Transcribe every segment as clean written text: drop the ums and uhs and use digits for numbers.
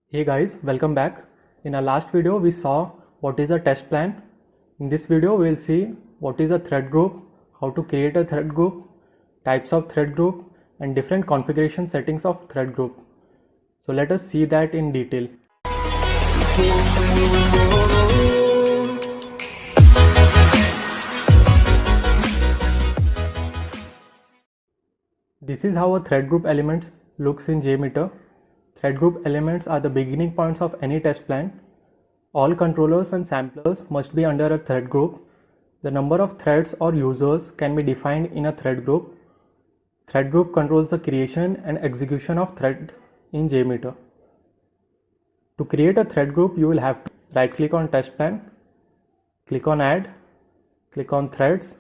Hey guys, welcome back. In our last video, we saw what is a test plan. In this video, we will see what is a thread group, how to create a thread group, types of thread group, and different configuration settings of thread group. So let us see that in detail. This is how a thread group elements looks in JMeter. Thread group elements are the beginning points of any test plan. All controllers and samplers must be under a thread group. The number of threads or users can be defined in a thread group. Thread group controls the creation and execution of thread in JMeter. To create a thread group, you will have to right click on test plan, click on add, click on threads,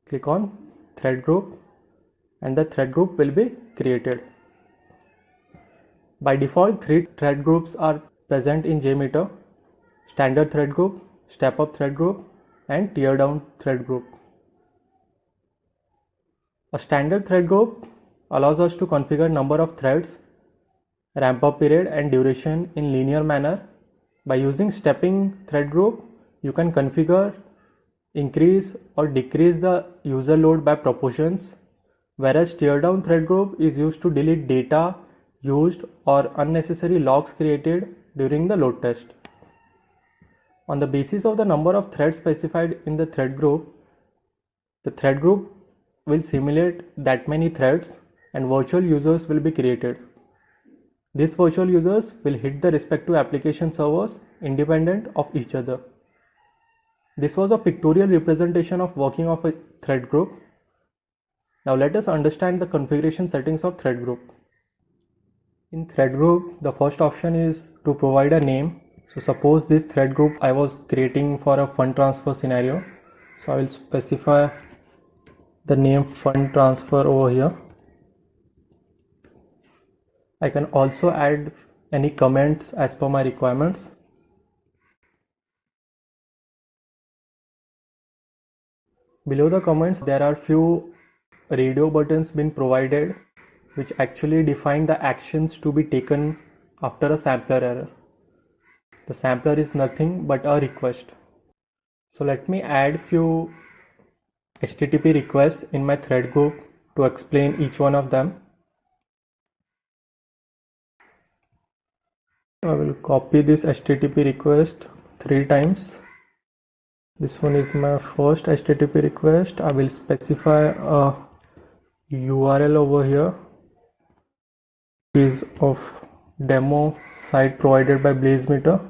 click on thread group, and the thread group will be created. By default, 3 thread groups are present in JMeter: standard thread group, step up thread group, and tear down thread group. A standard thread group allows us to configure number of threads, ramp up period and duration in linear manner. By using stepping thread group, you can configure, increase or decrease the user load by proportions, whereas tear down thread group is used to delete data used or unnecessary logs created during the load test. On the basis of the number of threads specified in the thread group, the thread group will simulate that many threads and virtual users will be created. These virtual users will hit the respective application servers independent of each other. This was a pictorial representation of working of a thread group. Now let us understand the configuration settings of thread group. In thread group, the first option is to provide a name. So suppose this thread group I was creating for a fund transfer scenario. So I will specify the name fund transfer over here. I can also add any comments as per my requirements. Below the comments, there are few radio buttons been provided which actually define the actions to be taken after a sampler error. The sampler is nothing but a request. So let me add few HTTP requests in my thread group to explain each one of them. I will copy this HTTP request 3 times. This one is my first HTTP request. I will specify a URL over here. It is of demo site provided by BlazeMeter.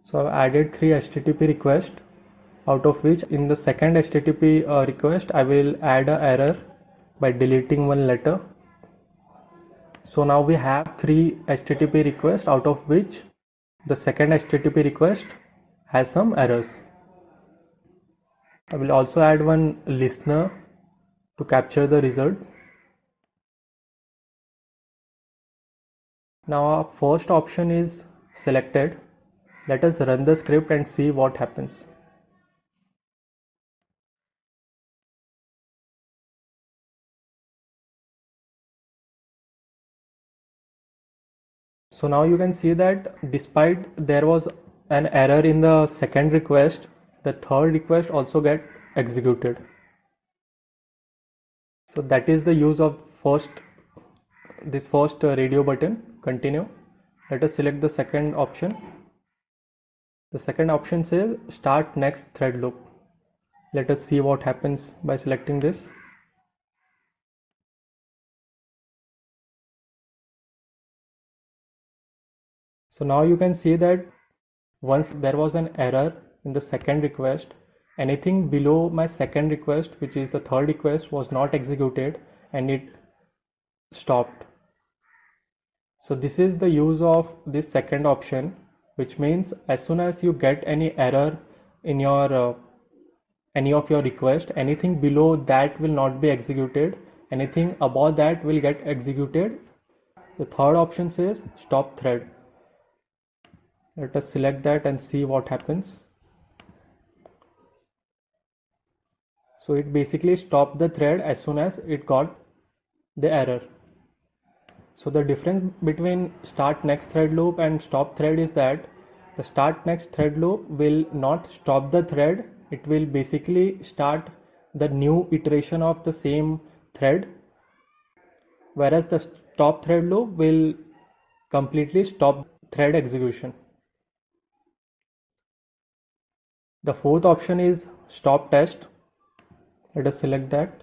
So I've added 3 HTTP requests, out of which in the second HTTP request I will add an error by deleting one letter. So now we have 3 HTTP requests, out of which the second HTTP request has some errors. I will also add one listener to capture the result. Now our first option is selected. Let us run the script and see what happens. So now you can see that despite there was an error in the second request, the third request also get executed. So that is the use of this first radio button, continue. Let us select the second option. The second option says start next thread loop. Let us see what happens by selecting this. So now you can see that once there was an error in the second request, anything below my second request, which is the third request, was not executed and it stopped. So this is the use of this second option, which means as soon as you get any error in your any of your request, anything below that will not be executed, anything above that will get executed The third option says stop thread. Let us select that and see what happens. So it basically stopped the thread as soon as it got the error. So the difference between start next thread loop and stop thread is that the start next thread loop will not stop the thread. It will basically start the new iteration of the same thread, whereas the stop thread loop will completely stop thread execution. The fourth option is stop test. Let us select that.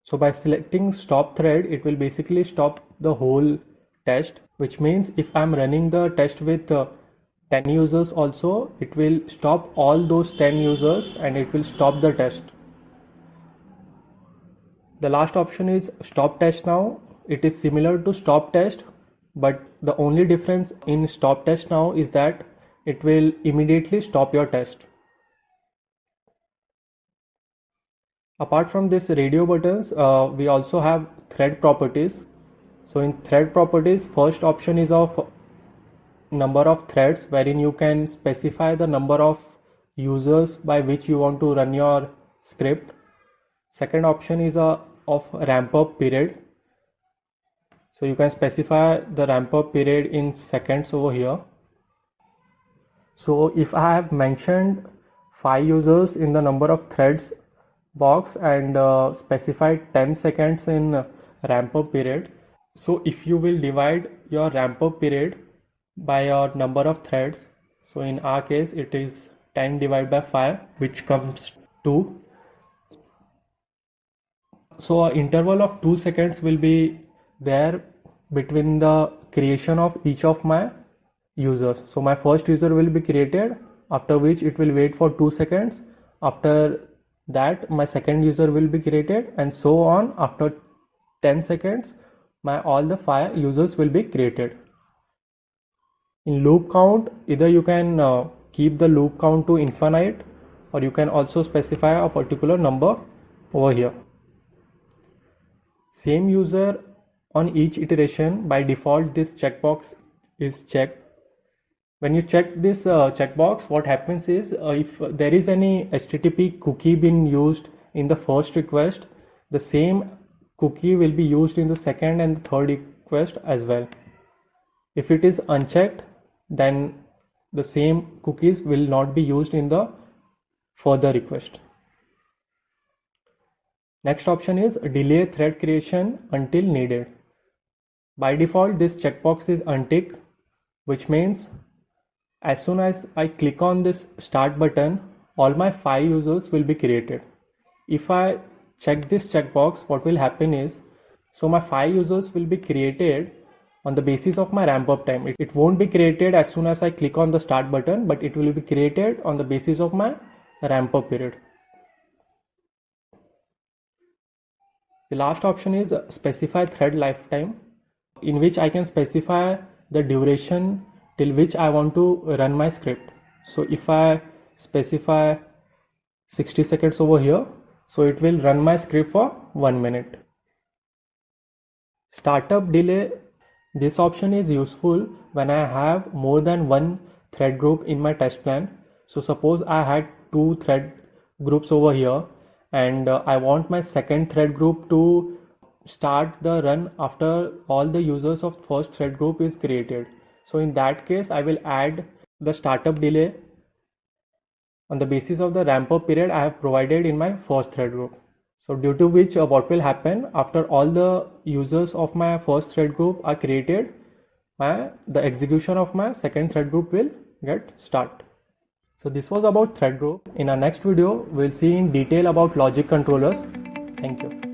So by selecting stop thread, it will basically stop the whole test, which means if I'm running the test with 10 users also, it will stop all those 10 users and it will stop the test. The last option is stop test now. It is similar to stop test, but the only difference in stop test now is that it will immediately stop your test. Apart from this radio buttons, we also have thread properties. So in thread properties, first option is of number of threads, wherein you can specify the number of users by which you want to run your script. Second option is of ramp up period. So you can specify the ramp up period in seconds over here. So if I have mentioned 5 users in the number of threads box and specified 10 seconds in ramp up period. So if you will divide your ramp up period by your number of threads, so in our case it is 10 divided by 5, which comes 2. So an interval of 2 seconds will be there between the creation of each of my users. So my first user will be created, after which it will wait for 2 seconds. After that my second user will be created, and so on. After 10 seconds all the 5 users will be created. In loop count, either you can keep the loop count to infinite, or you can also specify a particular number over here. Same user on each iteration, by default this checkbox is checked. When you check this checkbox, what happens is if there is any HTTP cookie being used in the first request, the same cookie will be used in the second and the third request as well. If it is unchecked, then the same cookies will not be used in the further request. Next option is delay thread creation until needed. By default, this checkbox is unticked, which means as soon as I click on this start button, all my 5 users will be created. If I check this checkbox, what will happen is, so my 5 users will be created on the basis of my ramp up time. It won't be created as soon as I click on the start button, but it will be created on the basis of my ramp up period. The last option is specify thread lifetime, in which I can specify the duration till which I want to run my script. So if I specify 60 seconds over here, so it will run my script for 1 minute. Startup delay, this option is useful when I have more than one thread group in my test plan. So suppose I had 2 thread groups over here, and I want my second thread group to start the run after all the users of first thread group is created. So in that case, I will add the startup delay on the basis of the ramp up period I have provided in my first thread group. So due to which what will happen, after all the users of my first thread group are created, the execution of my second thread group will get start. So this was about thread group. In our next video, we'll see in detail about logic controllers. Thank you.